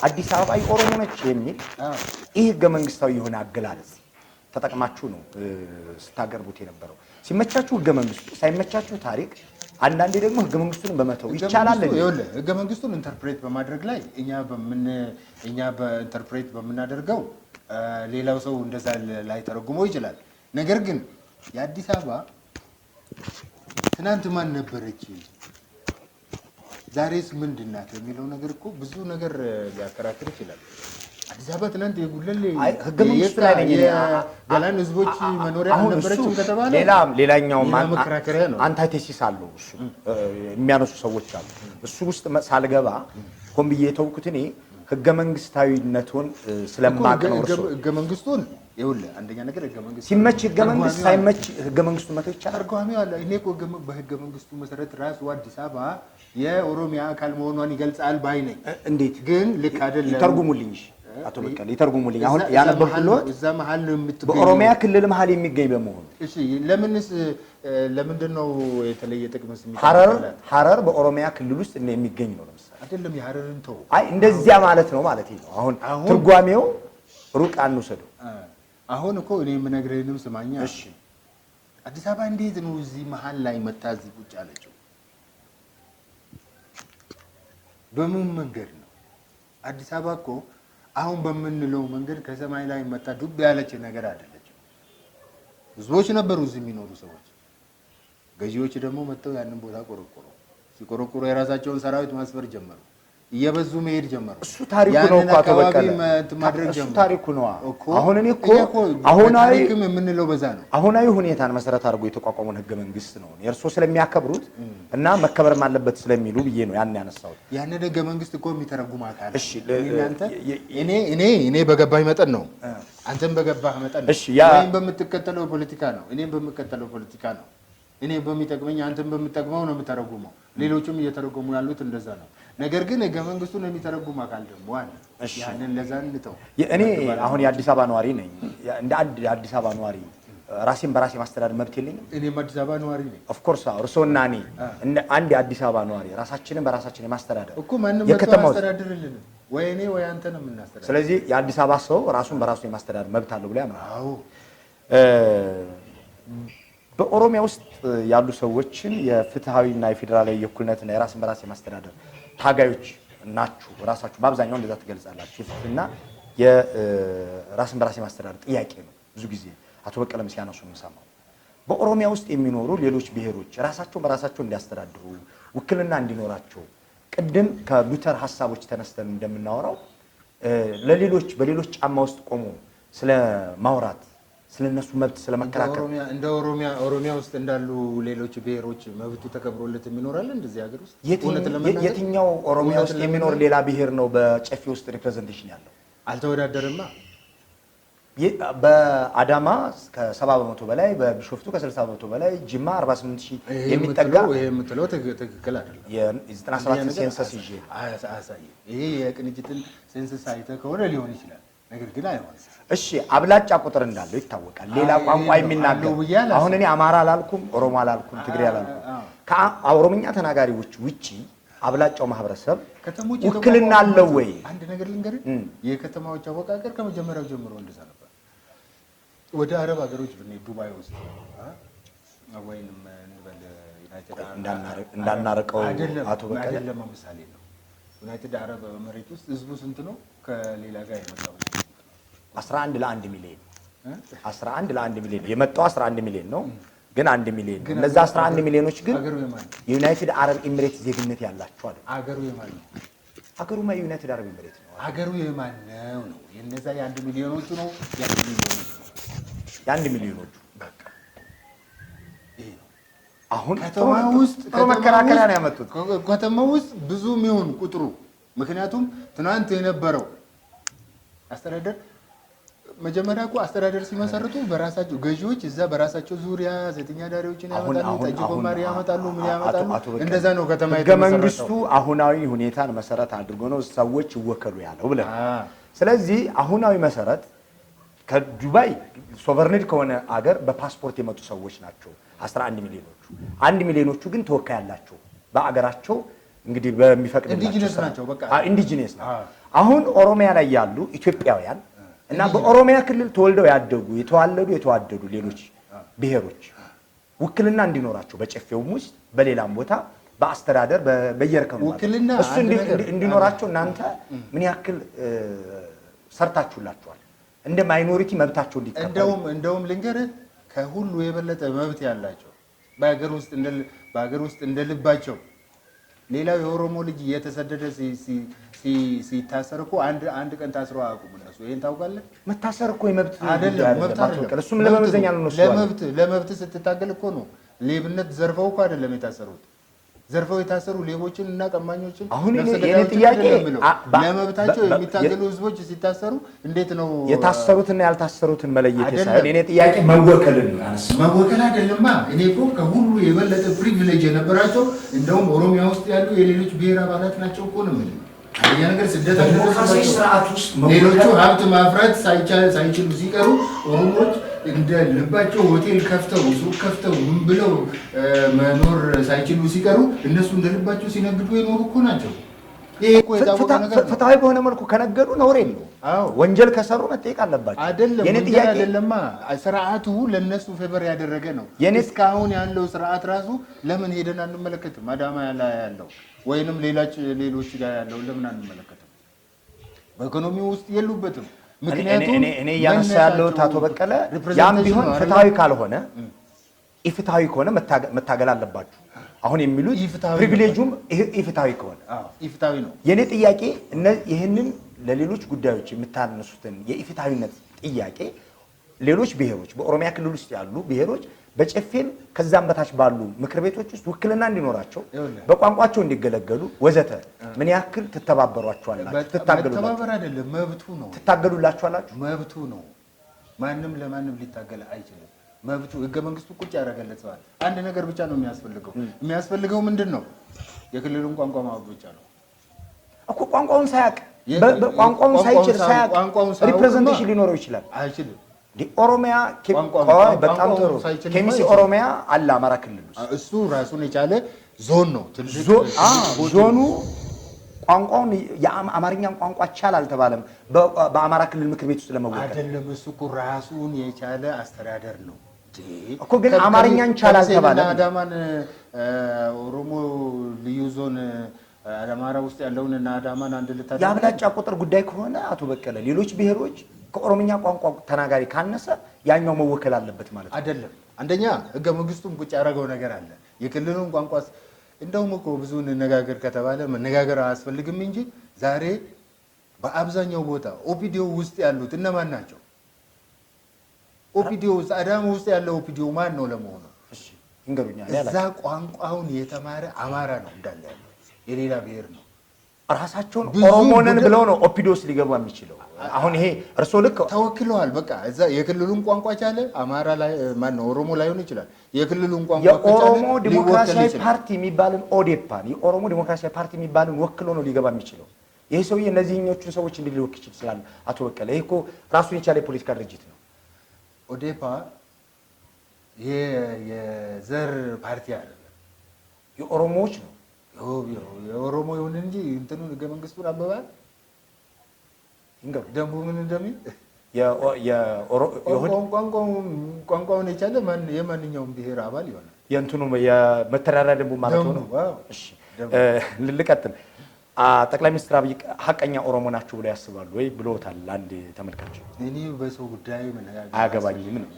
አዲስ አበባ የኦሮሞ ነች የሚል ይህ ህገ መንግስታዊ የሆነ አገላለጽ ተጠቅማችሁ ነው ስታቀርቡት የነበረው። ሲመቻችሁ ህገ መንግስቱ፣ ሳይመቻችሁ ታሪክ፣ አንዳንዴ ደግሞ ህገ መንግስቱን በመተው ይቻላል። ህገ መንግስቱን ኢንተርፕሬት በማድረግ ላይ እኛ በኢንተርፕሬት በመናደርገው ሌላው ሰው እንደዛ ላይ ተረጉመው ይችላል። ነገር ግን የአዲስ አበባ ትናንት ማን ነበረች ዛሬስ ምንድናት የሚለው ነገር እኮ ብዙ ነገር ሊያከራክር ይችላል። አዲስ አበባ ትናንት የጉለሌ ህገ መንግስቱ ላይ ነኝ ገላን ህዝቦች መኖሪያ ነበረችም ከተባለ ሌላኛው መከራከሪያ ነው። አንታይቴሲስ አለው እሱ የሚያነሱ ሰዎች አሉ። እሱ ውስጥ ሳልገባ ሆን ብዬ የተውኩት እኔ ህገ መንግስታዊነቱን ስለማቅ ነው። ህገ መንግስቱን ይኸውልህ አንደኛ ነገር ህገ መንግስቱ ሲመች ህገ መንግስት ሳይመች ህገ መንግስቱ መተው ይቻላል። አርጓሚው አለ። እኔ እኮ በህገ መንግስቱ መሰረት ራሱ አዲስ አበባ የኦሮሚያ አካል መሆኗን ይገልጻል ባይ ነኝ። እንዴት ግን ልክ አይደለም። ይተርጉሙልኝ አቶ በቀለ ይተርጉሙልኝ። አሁን ያነበብኩት እዛ መሀል ነው የምትገኝ በኦሮሚያ ክልል መሀል የሚገኝ በመሆኑ እሺ፣ ለምንድን ነው የተለየ ጥቅምስ ሐረር በኦሮሚያ ክልል ውስጥ የሚገኝ ነው። ለምሳሌ አይደለም የሐረርን ተው፣ አይ እንደዚያ ማለት ነው ማለት ነው። አሁን ትርጓሜው ሩቅ አንውሰደው። አሁን እኮ እኔ የምነግርህንም ስማኛ። እሺ፣ አዲስ አበባ እንዴት ነው እዚህ መሀል ላይ መታዝ ቁጭ አለችው? በምን መንገድ ነው? አዲስ አበባ እኮ አሁን በምንለው መንገድ ከሰማይ ላይ መጣ ዱብ ያለች ነገር አይደለችም። ህዝቦች ነበሩ እዚህ የሚኖሩ ሰዎች። ገዢዎች ደግሞ መጥተው ያንን ቦታ ቆረቆሩ። ሲቆረቆሩ የራሳቸውን ሰራዊት ማስፈር ጀመሩ። እየበዙ መሄድ ጀመሩ። እሱ ታሪኩ ነው እኮ አቶ በቀለ፣ እሱ ታሪኩ ነው። አሁን እኔ እኮ አሁናዊም የምንለው በዛ ነው። አሁናዊ ሁኔታን መሰረት አድርጎ የተቋቋመውን ህገ መንግስት ነው የእርሶ ስለሚያከብሩት እና መከበርም አለበት ስለሚሉ ብዬ ነው ያን ያነሳሁት። ያንን ህገ መንግስት እኮ የሚተረጉም አካል እሺ፣ እኔ በገባኝ መጠን ነው፣ አንተም በገባህ መጠን ነው። ወይም በምትከተለው ፖለቲካ ነው፣ እኔም በምከተለው ፖለቲካ ነው። እኔ በሚጠቅመኝ አንተም በምትጠቅመው ነው የምተረጉመው። ሌሎችም እየተረጉሙ ያሉት እንደዛ ነው። ነገር ግን ህገ መንግስቱን የሚተረጉም አካል ደግሞ አለ። ያንን ለዛ እንተው። እኔ አሁን የአዲስ አበባ ነዋሪ ነኝ። እንደ አንድ የአዲስ አበባ ነዋሪ ራሴን በራሴ ማስተዳደር መብት የለኝም? እኔም አዲስ አበባ ነዋሪ ነኝ። ኦፍ ኮርስ እርስዎና እኔ እንደ አንድ የአዲስ አበባ ነዋሪ ራሳችንን በራሳችን የማስተዳደር እኮ ማንም ማስተዳደርልን ወይ እኔ ወይ አንተ ነው የምናስተዳደር። ስለዚህ የአዲስ አበባ ሰው ራሱን በራሱ የማስተዳደር መብት አለው ብሎ ያምናል። አዎ። በኦሮሚያ ውስጥ ያሉ ሰዎችን የፍትሃዊና የፌዴራላዊ የእኩልነትና የራስን በራስ የማስተዳደር ታጋዮች ናችሁ። ራሳችሁ በአብዛኛው እንደዛ ትገልጻላችሁ። የፍትህና የራስን በራስ የማስተዳደር ጥያቄ ነው ብዙ ጊዜ አቶ በቀለም ሲያነሱ የምሰማው። በኦሮሚያ ውስጥ የሚኖሩ ሌሎች ብሔሮች ራሳቸውን በራሳቸው እንዲያስተዳድሩ ውክልና እንዲኖራቸው ቅድም ከሉተር ሀሳቦች ተነስተን እንደምናወራው ለሌሎች በሌሎች ጫማ ውስጥ ቆሞ ስለ ማውራት ስለነሱ መብት ስለመከራከር እንደ ኦሮሚያ ውስጥ እንዳሉ ሌሎች ብሔሮች መብቱ ተከብሮለት የሚኖራል እንደዚህ ሀገር ውስጥ የትኛው ኦሮሚያ ውስጥ የሚኖር ሌላ ብሔር ነው በጨፌ ውስጥ ሪፕሬዘንቴሽን ያለው? አልተወዳደርማ። በአዳማ ከ70% በላይ፣ በቢሾፍቱ ከ60% በላይ፣ ጅማ 48,000 የሚጠጋ ይሄ የምትለው ትክክል አይደለም። የ97 ሴንሰስ ይዤ አሳይ። ይሄ የቅንጅትን ሴንሰስ አይተህ ከሆነ ሊሆን ይችላል። ነገር ግን አይሆንም። እሺ፣ አብላጫ ቁጥር እንዳለው ይታወቃል። ሌላ ቋንቋ የሚናገር አሁን እኔ አማራ አላልኩም፣ ኦሮሞ አላልኩም፣ ትግሬ አላልኩም። ከኦሮምኛ ተናጋሪዎች ውጪ አብላጫው ማህበረሰብ ውክልና አለው ወይ? አንድ ነገር ልንገርህ፣ የከተማዎች አወቃቀር ከመጀመሪያው ጀምሮ እንደዛ ነበር። ወደ አረብ ሀገሮች ብንሄድ ዱባይ ውስጥ ወይንም እንበል ዩናይትድ እንዳናረቀው አቶ በቀለ አይደለም ምሳሌ ነው። ዩናይትድ አረብ ኤሚሬት ውስጥ ህዝቡ ስንት ነው? ከሌላ ጋር የመጣው 11 ለ1 ሚሊዮን 11 ለ1 ሚሊዮን የመጣው 11 ሚሊዮን ነው። ግን 1 ሚሊዮን እነዛ 11 ሚሊዮኖች ግን የዩናይትድ አረብ ኤሚሬት ዜግነት ያላቸው አይደል? አገሩ የማን ነው? አገሩማ የዩናይትድ አረብ ኤሚሬት ነው። አገሩ የማን ነው? የነዛ የ1 ሚሊዮኖቹ ነው። የ1 ሚሊዮኖቹ የ1 ሚሊዮኖቹ በቃ ይሄ ነው። አሁን ከተማ ውስጥ መከራከሪያ ነው ያመጡት። ከተማ ውስጥ ብዙ የሚሆን ቁጥሩ ምክንያቱም ትናንት የነበረው አስተዳደር መጀመሪያ እኮ አስተዳደር ሲመሰርቱ በራሳቸው ገዢዎች እዛ በራሳቸው ዙሪያ ሴተኛ ዳሪዎችን ያመጣሉ፣ ጠጅ ቆማሪ ያመጣሉ፣ ምን ያመጣሉ። እንደዛ ነው ከተማ ህገ መንግስቱ አሁናዊ ሁኔታን መሰረት አድርጎ ነው ሰዎች ይወከሉ ያለው ብለን። ስለዚህ አሁናዊ መሰረት ከዱባይ ሶቨርኒድ ከሆነ አገር በፓስፖርት የመጡ ሰዎች ናቸው 11 ሚሊዮኖቹ። 1 ሚሊዮኖቹ ግን ተወካይ ያላቸው በአገራቸው እንግዲህ በሚፈቅድላቸው ኢንዲጂነስ ናቸው። በቃ ኢንዲጂነስ ነው። አሁን ኦሮሚያ ላይ ያሉ ኢትዮጵያውያን እና በኦሮሚያ ክልል ተወልደው ያደጉ የተዋደዱ ሌሎች ብሔሮች ውክልና እንዲኖራቸው በጨፌውም ውስጥ በሌላም ቦታ በአስተዳደር በየርከኑ እሱ እንዲኖራቸው እናንተ ምን ያክል ሰርታችሁላችኋል? እንደ ማይኖሪቲ መብታቸው እንዲከበሩ እንደውም ልንገርህ ከሁሉ የበለጠ መብት ያላቸው በሀገር ውስጥ እንደልባቸው ሌላው የኦሮሞ ልጅ እየተሰደደ ሲታሰር እኮ አንድ ቀን ታስረው አያውቁም እነሱ። ይሄን ታውቃለህ? መታሰር እኮ የመብት አይደለም፣ መብት አይደለም። እሱም ለመመዘኛ ነው። ለመብት ስትታገል እኮ ነው። ሌብነት ዘርፈው እኮ አይደለም የታሰሩት። ዘርፈው የታሰሩ ሌቦችን እና ቀማኞችን አሁን የኔ ጥያቄ ለመብታቸው የሚታገሉ ህዝቦች ሲታሰሩ እንዴት ነው የታሰሩትና ያልታሰሩትን መለየት ሳይሆን የኔ ጥያቄ መወከልን ነው ያነሳው። መወከል አይደለማ። እኔ እኮ ከሁሉ የበለጠ ፕሪቪሌጅ የነበራቸው እንደውም ኦሮሚያ ውስጥ ያሉ የሌሎች ብሔር አባላት ናቸው እኮ ነው የምልህ። አንደኛ ነገር ስደት ስርዓት ውስጥ ሌሎቹ ሀብት ማፍራት ሳይችሉ ሲቀሩ ኦሮሞዎች እንደ ልባቸው ሆቴል ከፍተው ሱቅ ከፍተው ምን ብለው መኖር ሳይችሉ ሲቀሩ እነሱ እንደ ልባቸው ሲነግዱ የኖሩ እኮ ናቸው። ይሄ እኮ የታወቀ ነገር ነው። ፍትሃዊ በሆነ መልኩ ከነገዱ ነውር የለውም። አዎ ወንጀል ከሰሩ መጠየቅ አለባቸው። አይደለም የኔ ጥያቄ አይደለማ። ስርዓቱ ለነሱ ፌቨር ያደረገ ነው። እስካሁን ያለው ስርዓት ራሱ ለምን ሄደን አንመለከትም? አዳማ ያለው ወይንም ሌሎች ጋር ያለው ለምን አንመለከትም? በኢኮኖሚው ውስጥ የሉበትም። ምክንያቱም እኔ ያነሳ ያለው አቶ በቀለ ያም ቢሆን ፍትሃዊ ካልሆነ ኢፍትሃዊ ከሆነ መታገል አለባችሁ። አሁን የሚሉት ፕሪቪሌጁም ኢፍትሃዊ ከሆነ ኢፍትሃዊ ነው። የኔ ጥያቄ ይሄንን ለሌሎች ጉዳዮች የምታነሱትን የኢፍትሃዊነት ጥያቄ ሌሎች ብሔሮች በኦሮሚያ ክልል ውስጥ ያሉ ብሔሮች በጨፌም ከዛም በታች ባሉ ምክር ቤቶች ውስጥ ውክልና እንዲኖራቸው በቋንቋቸው እንዲገለገሉ ወዘተ ምን ያክል ትተባበሯቸዋላችሁ? ተባበር አይደለም መብቱ ነው። ትታገሉላችኋላችሁ? መብቱ ነው። ማንም ለማንም ሊታገል አይችልም። መብቱ ህገ መንግስቱ ቁጭ ያደረገለታል። አንድ ነገር ብቻ ነው የሚያስፈልገው ምንድነው? የክልሉን ቋንቋ ማወቅ ብቻ ነው እኮ። ቋንቋውን ሳያውቅ ቋንቋውን ሳይችል ሳያውቅ ሪፕሬዘንቴሽን ሊኖረው ይችላል? አይችልም። ኦሮሚያ በጣም ጥሩ ኬሚሲ ኦሮሚያ አለ አማራ ክልል ውስጥ እሱ ራሱን የቻለ ዞን ነው። ዞኑ ቋንቋውን የአማርኛን ቋንቋ ቻል አልተባለም በአማራ ክልል ምክር ቤት ውስጥ ለመወከል አይደለም። እሱ እኮ ራሱን የቻለ አስተዳደር ነው እኮ። ግን አማርኛን ቻል አልተባለም። አዳማን ኦሮሞ ልዩ ዞን አማራ ውስጥ ያለውን እና አዳማን አንድ ልታደርግ የአብላጫ ቁጥር ጉዳይ ከሆነ አቶ በቀለ ሌሎች ብሔሮች ከኦሮምኛ ቋንቋ ተናጋሪ ካነሰ ያኛው መወከል አለበት ማለት አይደለም። አንደኛ ህገ መንግስቱም ቁጭ ያደረገው ነገር አለ። የክልሉን ቋንቋ እንደውም እኮ ብዙ እንነጋገር ከተባለ መነጋገር አያስፈልግም እንጂ ዛሬ በአብዛኛው ቦታ ኦፒዲዮ ውስጥ ያሉት እነማን ናቸው? ኦፒዲዮ ውስጥ አዳማ ውስጥ ያለው ኦፒዲዮ ማን ነው ለመሆኑ? እሺ እንገሩኛ። እዛ ቋንቋውን የተማረ አማራ ነው እንዳለ ያለው የሌላ ብሔር ነው። ራሳቸውን ኦሮሞንን ብለው ነው ኦፒዲዮስ ሊገባ የሚችለው። አሁን ይሄ እርሶ ልክ ተወክለዋል። በቃ እዛ የክልሉን ቋንቋ ቻለ አማራ ላይ ማን ነው ኦሮሞ ላይሆን ይችላል። የክልሉን ቋንቋ የኦሮሞ ዲሞክራሲያዊ ፓርቲ የሚባልን ኦዴፓን የኦሮሞ ዲሞክራሲያዊ ፓርቲ የሚባልን ወክሎ ነው ሊገባ የሚችለው። ይሄ ሰውዬ እነዚህኞቹን ሰዎች እንዴት ሊወክል ይችላል? አቶ በቀለ ይሄ እኮ ራሱን የቻለ የፖለቲካ ድርጅት ነው። ኦዴፓ የዘር ፓርቲ አይደለም፣ የኦሮሞዎች ነው። የኦሮሞ ይሁን እንጂ እንትኑን ህገ መንግስቱን አንብበሃል? ደንቡ ምን እንደሚል ቋንቋውን የቻለ የማንኛውም ብሔር አባል ይሆናል። የእንትኑ የመተዳደሪያ ደንቡ ማለት ነው። እሺ ልቀጥል። ጠቅላይ ሚኒስትር አብይ ሀቀኛ ኦሮሞ ናቸው ብለው ያስባሉ ወይ ብሎታል አንድ ተመልካች። እኔ በሰው ጉዳይ መነጋገር አያገባኝም ነው